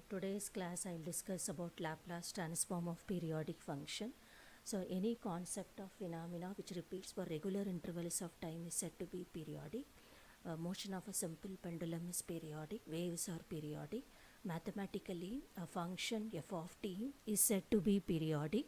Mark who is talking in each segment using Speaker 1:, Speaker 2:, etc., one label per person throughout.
Speaker 1: Today's class I'll discuss about Laplace transform of periodic function. So any concept of phenomena which repeats for regular intervals of time is said to be periodic. Motion of a simple pendulum is periodic, waves are periodic. Mathematically, a function f of t is said to be periodic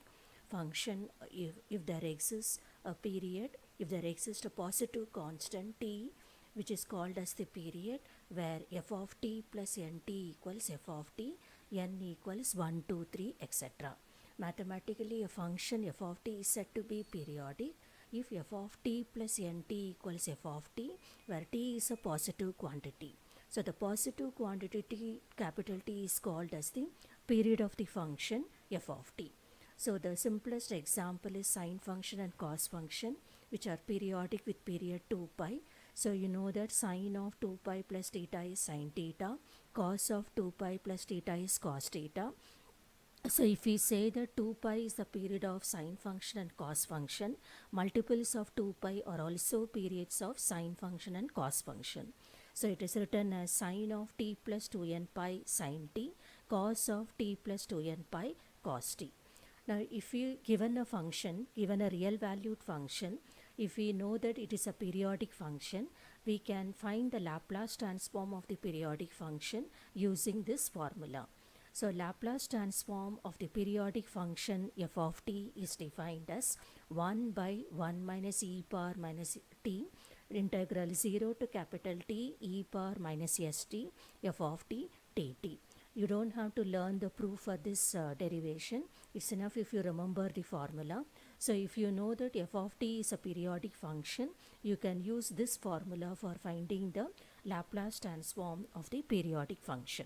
Speaker 1: function if there exists a period, if there exists a positive constant t which is called as the period, where f of t plus nt equals f of t, n equals 1, 2, 3, etc. Mathematically, a function f of t is said to be periodic if f of t plus nt equals f of t, where t is a positive quantity. So the positive quantity t, capital T, is called as the period of the function f of t. So the simplest example is sine function and cos function, which are periodic with period 2 pi. So you know that sine of 2 pi plus theta is sine theta, cos of 2 pi plus theta is cos theta. So if we say that 2 pi is the period of sine function and cos function, multiples of 2 pi are also periods of sine function and cos function. So it is written as sine of t plus 2n pi sine t, cos of t plus 2n pi cos t. Now if we given a function, given a real valued function, if we know that it is a periodic function, we can find the Laplace transform of the periodic function using this formula. So Laplace transform of the periodic function f of t is defined as 1 by 1 minus e power minus t integral 0 to capital T e power minus st f of t dt. You don't have to learn the proof for this derivation. It's enough if you remember the formula. So if you know that f of t is a periodic function, you can use this formula for finding the Laplace transform of the periodic function.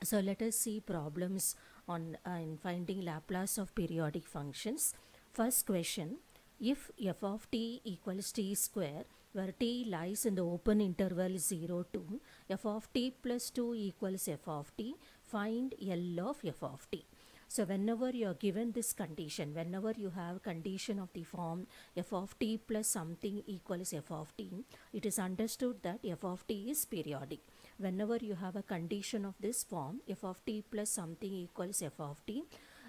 Speaker 1: So let us see problems on in finding Laplace of periodic functions. First question, if f of t equals t square, where t lies in the open interval 0 to f of t plus 2 equals f of t, find L of f of t. So whenever you are given this condition, whenever you have condition of the form f of t plus something equals f of t, it is understood that f of t is periodic. Whenever you have a condition of this form, f of t plus something equals f of t,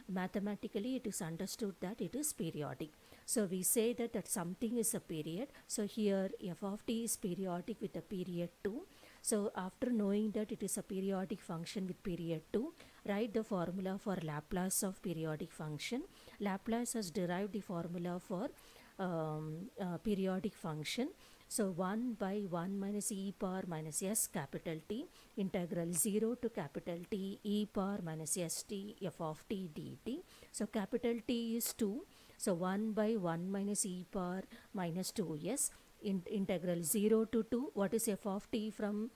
Speaker 1: mathematically it is understood that it is periodic. So we say that something is a period. So here f of t is periodic with a period 2. So after knowing that it is a periodic function with period 2, write the formula for Laplace of periodic function. Laplace has derived the formula for periodic function. So 1 by 1 minus e power minus s capital T integral 0 to capital T e power minus st f of t dt. So capital T is 2. So 1 by 1 minus e power minus 2s integral 0 to 2. What is f of t from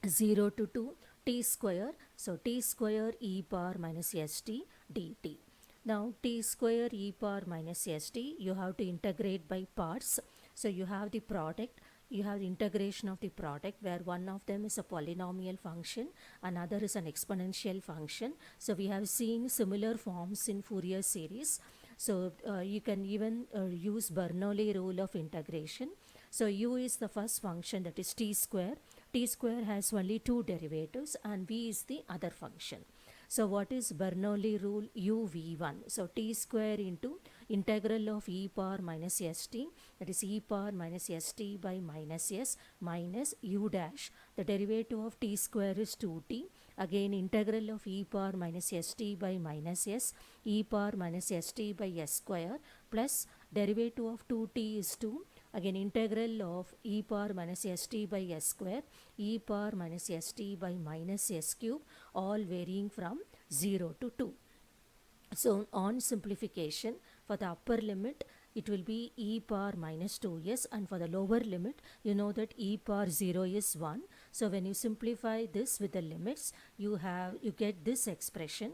Speaker 1: 0 to 2? T square. So t square e power minus st dt. Now t square e power minus st, you have to integrate by parts. So you have the product, you have the integration of the product, where one of them is a polynomial function, another is an exponential function. So we have seen similar forms in Fourier series. So you can even use Bernoulli rule of integration. So u is the first function, that is t square. T square has only two derivatives and v is the other function. So what is Bernoulli rule? uv1. So t square into integral of e power minus st, that is e power minus st by minus s minus u dash. The derivative of t square is 2t. Again integral of e power minus st by minus s, e power minus st by s square, plus derivative of 2t is 2. Again integral of e power minus st by s square, e power minus st by minus s cube, all varying from 0 to 2. So on simplification, for the upper limit it will be e power minus 2s, and for the lower limit you know that e power 0 is 1. So when you simplify this with the limits, you get this expression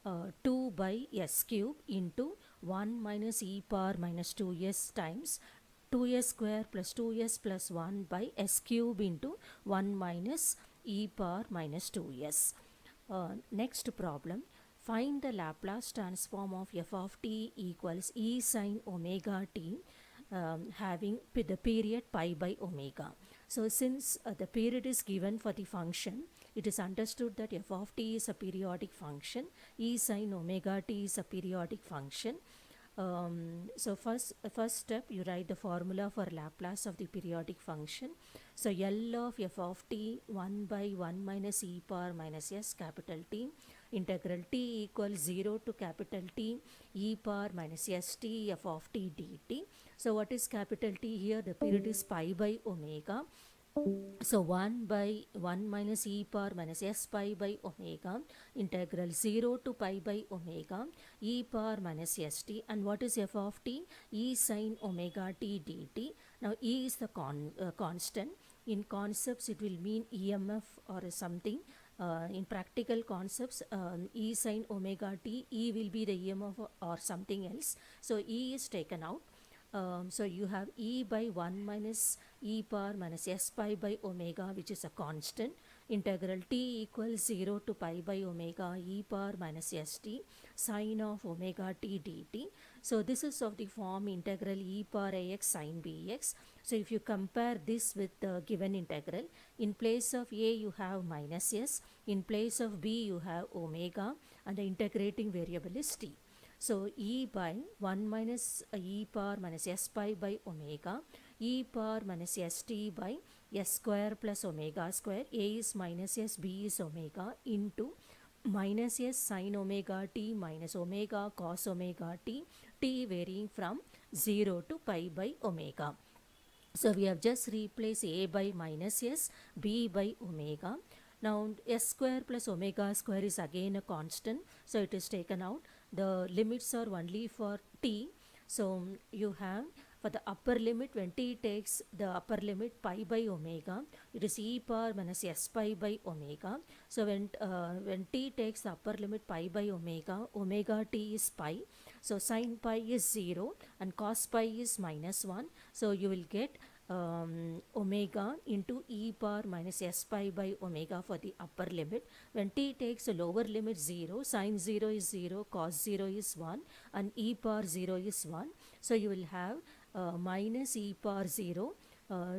Speaker 1: 2 by s cube into 1 minus e power minus 2s times 2s square plus 2s plus 1 by s cube into 1 minus e power minus 2s. Next problem, find the Laplace transform of f of t equals e sin omega t having the period pi by omega. So since the period is given for the function it is understood that f of t is a periodic function, E sin omega t is a periodic function. So first step, you write the formula for Laplace of the periodic function. So L of f of t 1 by 1 minus e power minus s capital T integral t equals 0 to capital T e power minus st f of t dt. So what is capital T here? The period is pi by omega. So 1 by 1 minus e power minus s pi by omega integral 0 to pi by omega e power minus st. And what is f of t? E sin omega t dt. Now E is the constant. In concepts it will mean EMF or something. In practical concepts, E sin omega t, E will be the EMF or something else. So E is taken out. So you have E by 1 minus e power minus s pi by omega, which is a constant, integral t equals 0 to pi by omega e power minus st sine of omega t dt. So this is of the form integral e power ax sine bx. So if you compare this with the given integral, in place of a you have minus s, in place of b you have omega, and the integrating variable is t. So E by 1 minus e power minus s pi by omega e power minus st by s square plus omega square, a is minus s, b is omega, into minus s sin omega t minus omega cos omega t varying from 0 to pi by omega. So we have just replaced a by minus s, b by omega. Now s square plus omega square is again a constant, so it is taken out. The limits are only for t. So you have for the upper limit, when t takes the upper limit pi by omega, it is e power minus s pi by omega. So when t takes the upper limit pi by omega, omega t is pi. So sin pi is 0 and cos pi is minus 1. So you will get omega into e power minus s pi by omega for the upper limit. When t takes a lower limit 0, sin 0 is 0, cos 0 is 1, and e power 0 is 1. So you will have minus e power 0.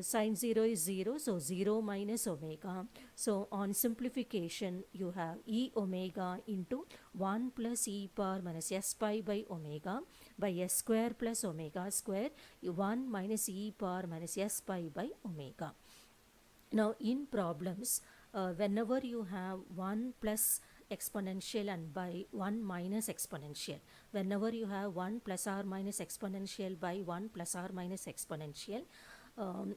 Speaker 1: Sin 0 is 0, so 0 minus omega. So on simplification, you have e omega into 1 plus e power minus s pi by omega by s square plus omega square, 1 minus e power minus s pi by omega. Now in problems, whenever you have 1 plus exponential and by 1 minus exponential, whenever you have 1 plus or minus exponential by 1 plus or minus exponential,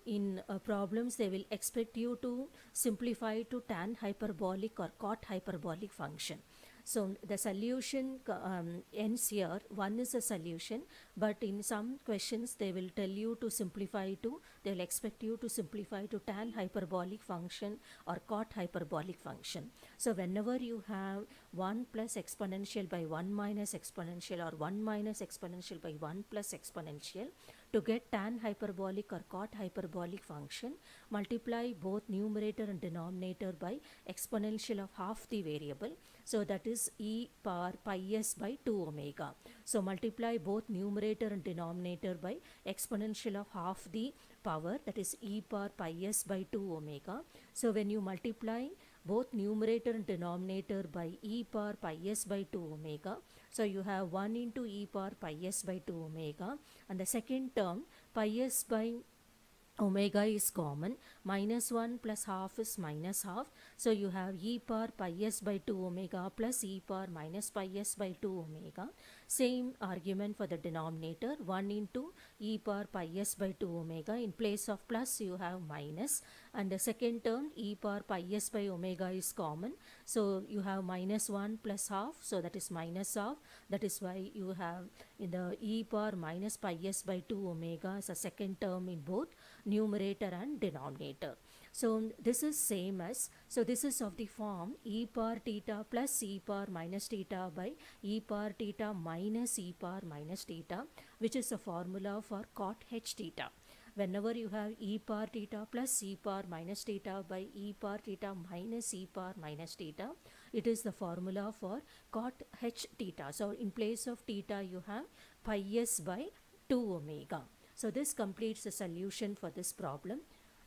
Speaker 1: in problems they will expect you to simplify to tan hyperbolic or cot hyperbolic function. So the solution ends here. One is a solution, but in some questions they will tell you to simplify to, they will expect you to simplify to tan hyperbolic function or cot hyperbolic function. So whenever you have 1 plus exponential by 1 minus exponential or 1 minus exponential by 1 plus exponential, to get tan hyperbolic or cot hyperbolic function, multiply both numerator and denominator by exponential of half the variable. So that is e power pi s by 2 omega. So multiply both numerator and denominator by exponential of half the power, that is e power pi s by 2 omega. So when you multiply both numerator and denominator by e power pi s by 2 omega, so you have 1 into e power pi s by 2 omega, and the second term pi s by omega is common, minus 1 plus half is minus half. So you have e power pi s by 2 omega plus e power minus pi s by 2 omega. Same argument for the denominator, 1 into e power pi s by 2 omega. In place of plus you have minus, and the second term e power pi s by omega is common. So you have minus 1 plus half, so that is minus half. That is why you have in the e power minus pi s by 2 omega as a second term in both numerator and denominator. So this is same as, so this is of the form e power theta plus e power minus theta by e power theta minus e power minus theta, which is a formula for cot h theta. Whenever you have e power theta plus e power minus theta by e power theta minus e power minus theta, it is the formula for cot h theta. So in place of theta you have pi s by 2 omega. So this completes the solution for this problem.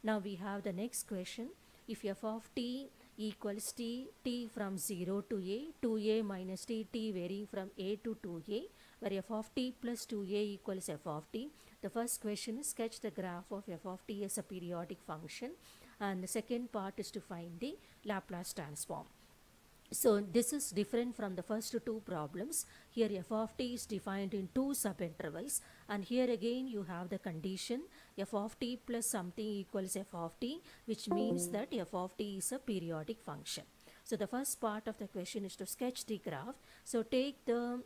Speaker 1: Now we have the next question. If f of t equals t from 0 to a, 2a minus t varying from a to 2a, where f of t plus 2a equals f of t. The first question is sketch the graph of f of t as a periodic function, and the second part is to find the Laplace transform. So this is different from the first two problems. Here f of t is defined in two subintervals, and here again you have the condition f of t plus something equals f of t, which means that f of t is a periodic function. So the first part of the question is to sketch the graph. So take the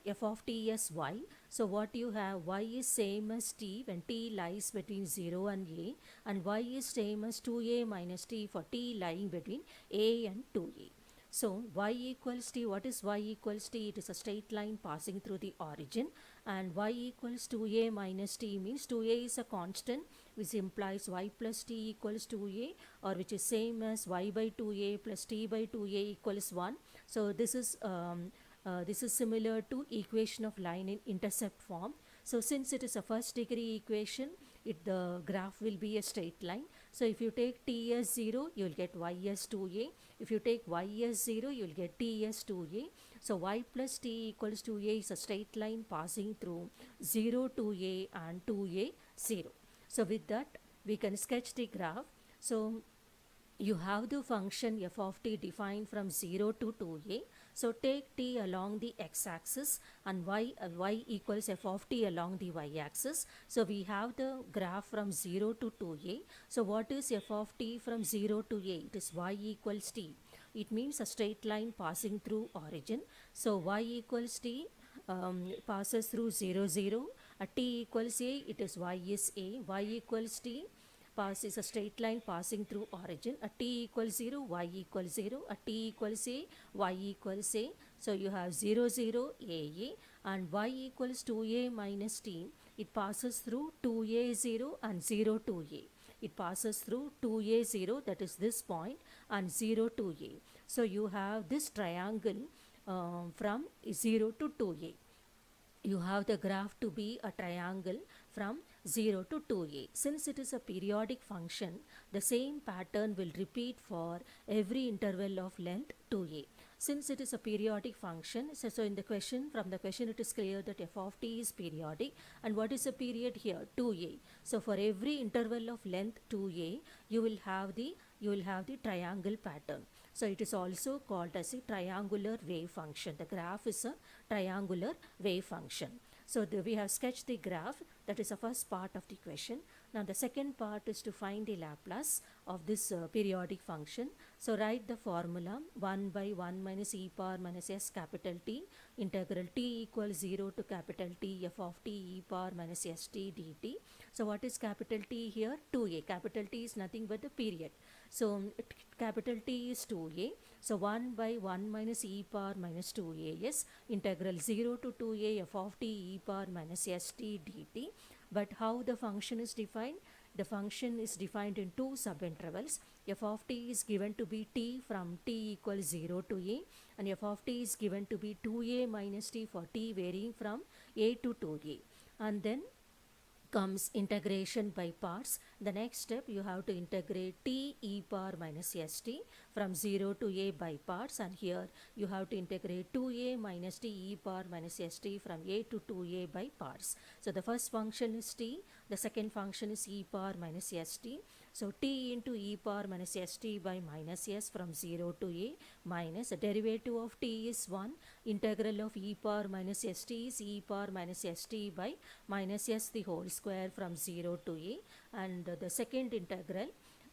Speaker 1: f of t as y. So what you have, y is same as t when t lies between 0 and a, and y is same as 2a minus t for t lying between a and 2a. So y equals t, what is y equals t? It is a straight line passing through the origin, and y equals 2a minus t means 2a is a constant, which implies y plus t equals 2a, or which is same as y by 2a plus t by 2a equals 1. So this is similar to equation of line in intercept form. So since it is a first degree equation, the graph will be a straight line. So if you take t as 0, you will get y as 2a. If you take y as 0, you will get t as 2a. So y plus t equals 2a is a straight line passing through 0, 2a and 2a, 0. So with that, we can sketch the graph. So you have the function f of t defined from 0 to 2a. So take t along the x-axis and y equals f of t along the y-axis. So we have the graph from 0 to 2a. So what is f of t from 0 to a? It is y equals t. It means a straight line passing through origin. So y equals t passes through 0, 0. At t equals a, it is y is a. Y equals t is a straight line passing through origin. At t equals 0, y equals 0. At t equals a, y equals a. So you have 0, 0, a, and y equals 2a minus t. It passes through 2a 0 and 0 2a. It passes through 2a 0, that is this point, and 0 2a. So you have this triangle from 0 to 2a. You have the graph to be a triangle from 0 to 2a. Since it is a periodic function, the same pattern will repeat for every interval of length 2a. Since it is a periodic function, so in the question, from the question it is clear that f of t is periodic. And what is the period here? 2a. So for every interval of length 2a, you will have the triangle pattern. So it is also called as a triangular wave function. The graph is a triangular wave function. So we have sketched the graph. That is the first part of the question. Now the second part is to find the Laplace of this periodic function. So write the formula 1 by 1 minus e power minus s capital T integral t equals 0 to capital T f of t e power minus s t dt. So what is capital T here? 2a. Capital T is nothing but the period. So capital T is 2a. So 1 by 1 minus e power minus 2a is integral 0 to 2a f of t e power minus s t dt. But how the function is defined? The function is defined in two subintervals. F of t is given to be t from t equals 0 to a, and f of t is given to be 2a minus t for t varying from a to 2a. And then comes integration by parts. The next step, you have to integrate t e power minus st from 0 to a by parts, and here you have to integrate 2a minus t e power minus st from a to 2a by parts. So the first function is t, the second function is e power minus st. So t into e power minus st by minus s from 0 to a minus the derivative of t is 1, integral of e power minus st is e power minus st by minus s the whole square from 0 to a, and the second integral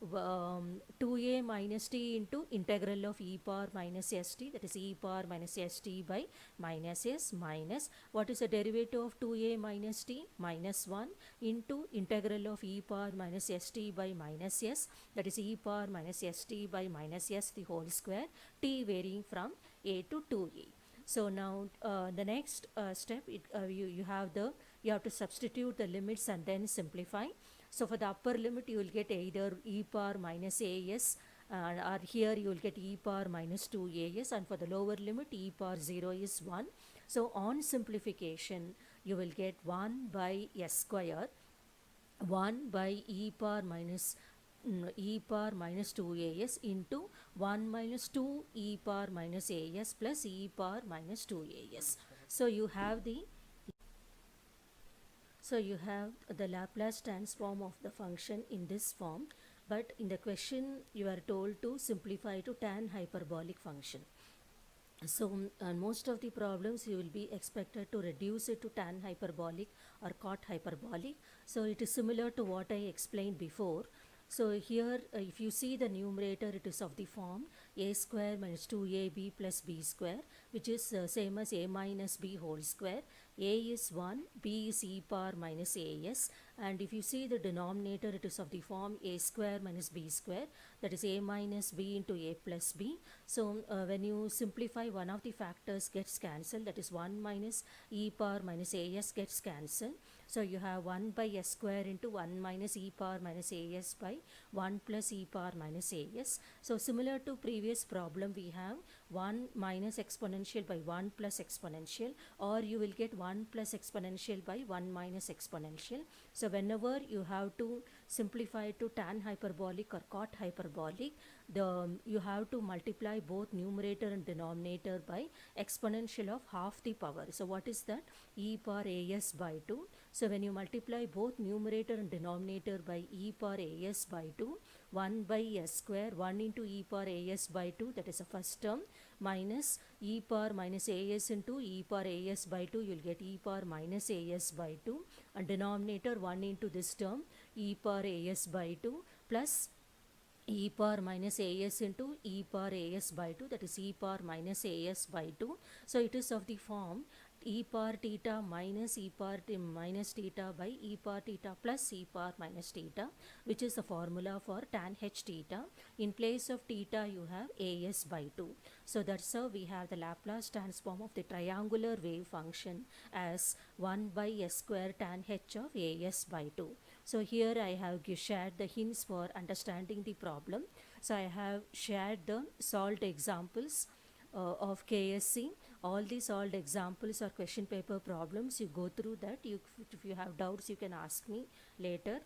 Speaker 1: 2a minus t into integral of e power minus st, that is e power minus st by minus s, minus what is the derivative of 2a minus t? Minus 1 into integral of e power minus st by minus s, that is e power minus st by minus s the whole square, t varying from a to 2a. So now the next step, you have to substitute the limits and then simplify. So for the upper limit, you will get either e power minus as, or here you will get e power minus 2as, and for the lower limit, e power 0 is 1. So on simplification, you will get 1 by s square, 1 by e power minus e power minus 2as into 1 minus 2 e power minus as plus e power minus 2as. So you have the Laplace transform of the function in this form, but in the question you are told to simplify to tan hyperbolic function. So most of the problems you will be expected to reduce it to tan hyperbolic or cot hyperbolic. So it is similar to what I explained before. So here if you see the numerator, it is of the form a square minus 2ab plus b square, which is same as a minus b whole square. A is 1, b is e power minus as, and if you see the denominator, it is of the form a square minus b square, that is a minus b into a plus b. So when you simplify, one of the factors gets cancelled, that is 1 minus e power minus as gets cancelled. So you have 1 by s square into 1 minus e power minus as by 1 plus e power minus as. So similar to previous problem, we have 1 minus exponential by 1 plus exponential, or you will get 1 plus exponential by 1 minus exponential. So whenever you have to simplify to tan hyperbolic or cot hyperbolic, you have to multiply both numerator and denominator by exponential of half the power. So what is that? E power as by 2. So when you multiply both numerator and denominator by e power as by 2, 1 by s square, 1 into e power as by 2, that is the first term, minus e power minus as into e power as by 2, you will get e power minus as by 2, and denominator 1 into this term, e power as by 2, plus e power minus as into e power as by 2, that is e power minus as by 2. So it is of the form e power theta minus e power minus theta by e power theta plus e power minus theta, which is the formula for tan h theta. In place of theta you have as by 2. So that's how we have the Laplace transform of the triangular wave function as 1 by s square tan h of as by 2. So here I have shared the hints for understanding the problem. So I have shared the solved examples of KSC. All the solved examples or question paper problems, you go through that. If you have doubts, you can ask me later.